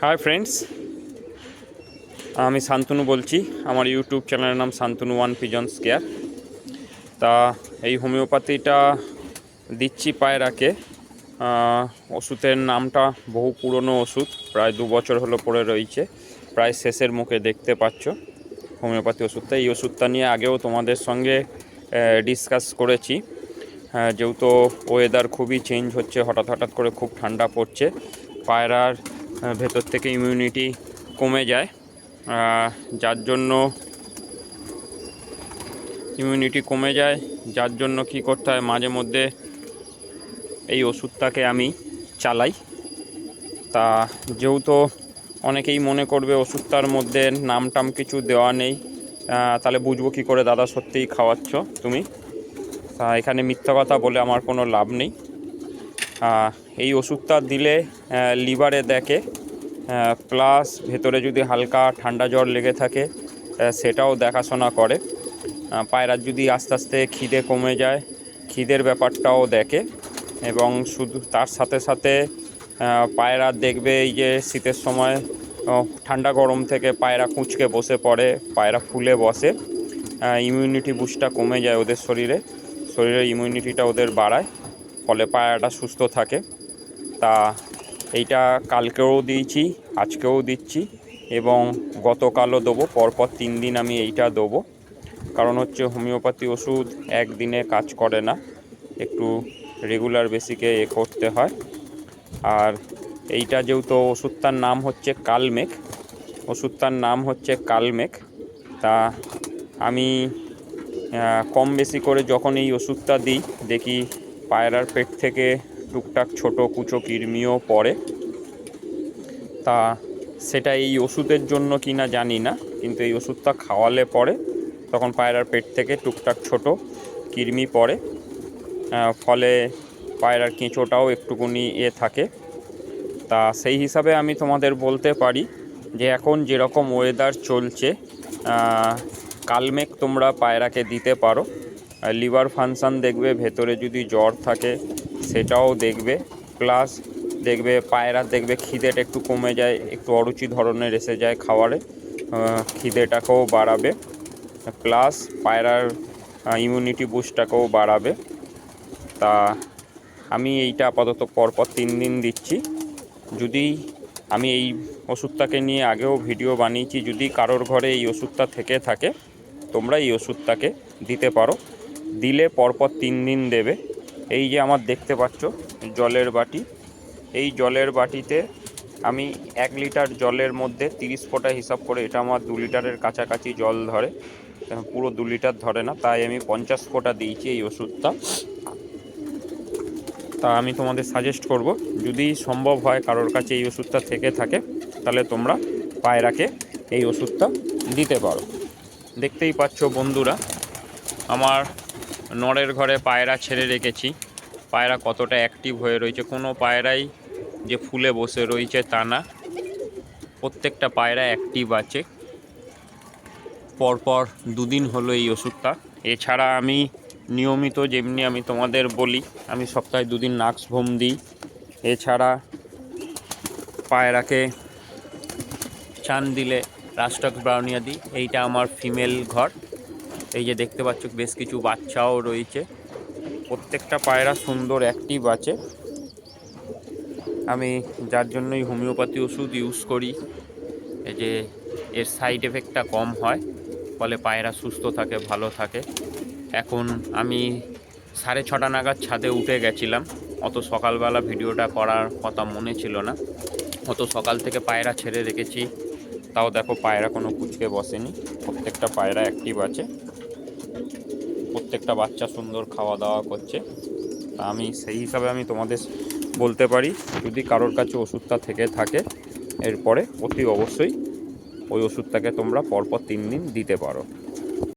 Hi friends, আমি শান্তনু বলছি। আমার ইউটিউব চ্যানেলের নাম শান্তনু ওয়ান পিজনস কেয়ার। তা এই হোমিওপ্যাথিটা দিচ্ছি পায়রাকে। ওষুধের নামটা বহু পুরনো ওষুধ, প্রায় 2 বছর হলো পড়ে রয়েছে, প্রায় শেষের মুখে দেখতে পাচ্ছ হোমিওপ্যাথি ওষুধটা। এই ওষুধটা নিয়ে আগেও তোমাদের সঙ্গে ডিসকাস করেছি। যেহেতু ওয়েদার খুবই চেঞ্জ হচ্ছে, হঠাৎ হঠাৎ করে খুব ঠান্ডা পড়ছে, পায়রার ভেতর থেকে ইমিউনিটি কমে যায়, যার জন্য কি করতে হয়, মাঝে মধ্যে এই ওষুধটাকে আমি চালাই। তা যেহেতু অনেকেই মনে করবে ওষুধটার মধ্যে নাম কিছু দেওয়া নেই, তাহলে বুঝবো কী করে দাদা সত্যিই খাওয়াচ্ছ তুমি। তা এখানে মিথ্যা কথা বলে আমার কোনো লাভ নেই। এই ওষুধটা দিলে লিভারে দেখে, প্লাস ভেতরে যদি হালকা ঠান্ডা জ্বর লেগে থাকে সেটাও দেখাশোনা করে। পায়রার যদি আস্তে আস্তে খিদে কমে যায়, খিদের ব্যাপারটাও দেখে। এবং শুধু তার সাথে সাথে পায়রা দেখবে এই যে শীতের সময় ঠান্ডা গরম থেকে পায়রা কুঁচকে বসে পড়ে, পায়রা ফুলে বসে, ইমিউনিটি বুস্টটা কমে যায় ওদের শরীরের ইমিউনিটিটা ওদের বাড়ায়, ফলে পায়রাটা সুস্থ থাকে। তা এইটা কালকেও দিয়েছি, আজকেও দিচ্ছি এবং গতকালও দেবো। পরপর 3 দিন আমি এইটা দেবো। কারণ হচ্ছে হোমিওপ্যাথি ওষুধ একদিনে কাজ করে না, একটু রেগুলার বেসিকে করতে হয়। আর এইটা যেহেতু ওষুধটার নাম হচ্ছে কালমেঘ, তা আমি কম বেশি করে যখন এই ওষুধটা দিই দেখি পায়রার পেট থেকে টুকটাক ছোট কুচো কৃমিও পড়ে। তা সেটা এই ওষুধের জন্য কি না জানি না, কিন্তু এই ওষুধটা খাওয়ালে পরে তখন পায়রার পেট থেকে টুকটাক ছোট কৃমি পড়ে, ফলে পায়রার কেঁচোটাও একটুকুনি থাকে। তা সেই হিসাবে আমি তোমাদের বলতে পারি যে এখন যেরকম ওয়েদার চলছে, কালমেঘ তোমরা পায়রাকে দিতে পারো। লিভার ফাংশান দেখবে, ভেতরে যদি জ্বর থাকে সেটাও দেখবে, প্লাস দেখবে পায়রার দেখবে খিদেটা একটু কমে যায়, একটু অরুচি ধরনের এসে যায় খাবারে, খিদেটাকেও বাড়াবে, প্লাস পায়রার ইমিউনিটি বুস্টটাকেও বাড়াবে। তা আমি এইটা আপাতত পরপর 3 দিন দিচ্ছি। যদি আমি এই ওষুধটাকে নিয়ে আগেও ভিডিও বানিয়েছি, যদি কারোর ঘরে এই ওষুধটা থেকে থাকে তোমরা এই ওষুধটাকে দিতে পারো। দিলে পরপর 3 দিন দেবে। এই যে আমার দেখতে পাচ্ছ জলের বাটি, এই জলের বাটিতে আমি 1 লিটার জলের মধ্যে 30 ফোঁটা হিসাব করে, এটা আমার 2 লিটারের কাছাকাছি জল ধরে, পুরো 2 লিটার ধরে না, তাই আমি 50 ফোঁটা দিয়েছি এই ওষুধটা। তা আমি তোমাদের সাজেস্ট করব, যদি সম্ভব হয় কারোর কাছে এই ওষুধটা থেকে থাকে তাহলে তোমরা পায়রাকে এই ওষুধটা দিতে পারো। দেখতেই পাচ্ছ বন্ধুরা, আমার নড়ের ঘরে পায়রা ছেড়ে রেখেছি, পায়রা কতটা অ্যাক্টিভ হয়ে রয়েছে। কোনো পায়রাই যে ফুলে বসে রয়েছে তা না, প্রত্যেকটা পায়রা অ্যাক্টিভ আছে। পরপর 2 দিন হলো এই ওষুধটা। এছাড়া আমি নিয়মিত, যেমনি আমি তোমাদের বলি, আমি সপ্তাহে 2 দিন নাক্সভোম দিই। এছাড়া পায়রাকে চান দিলে রাস্টক্স ব্রাউনিয়া দিই। এইটা আমার ফিমেল ঘর, এই যে দেখতে পাচ্ছ বেশ কিছু বাচ্চাও রয়েছে, প্রত্যেকটা পায়রা সুন্দর অ্যাক্টিভ আছে। আমি যার জন্যই হোমিওপ্যাথি ওষুধ ইউজ করি, এই যে এর সাইড এফেক্টটা কম হয়, ফলে পায়রা সুস্থ থাকে, ভালো থাকে। এখন আমি 6:30 নাগাদ ছাদে উঠে গেছিলাম, অত সকালবেলা ভিডিওটা করার কথা মনে ছিল না, অত সকাল থেকে পায়রা ছেড়ে রেখেছি, তাও দেখো পায়রা কোনো কুচকে বসেনি, প্রত্যেকটা পায়রা অ্যাক্টিভ আছে, প্রত্যেকটা বাচ্চা সুন্দর খাওয়া দাওয়া করছে। তা আমি সেই হিসাবে আমি তোমাদের বলতে পারি, যদি কারোর কাছে ওষুধটা থেকে থাকে এরপরে অতি অবশ্যই ওই ওষুধটাকে তোমরা পরপর 3 দিন দিতে পারো।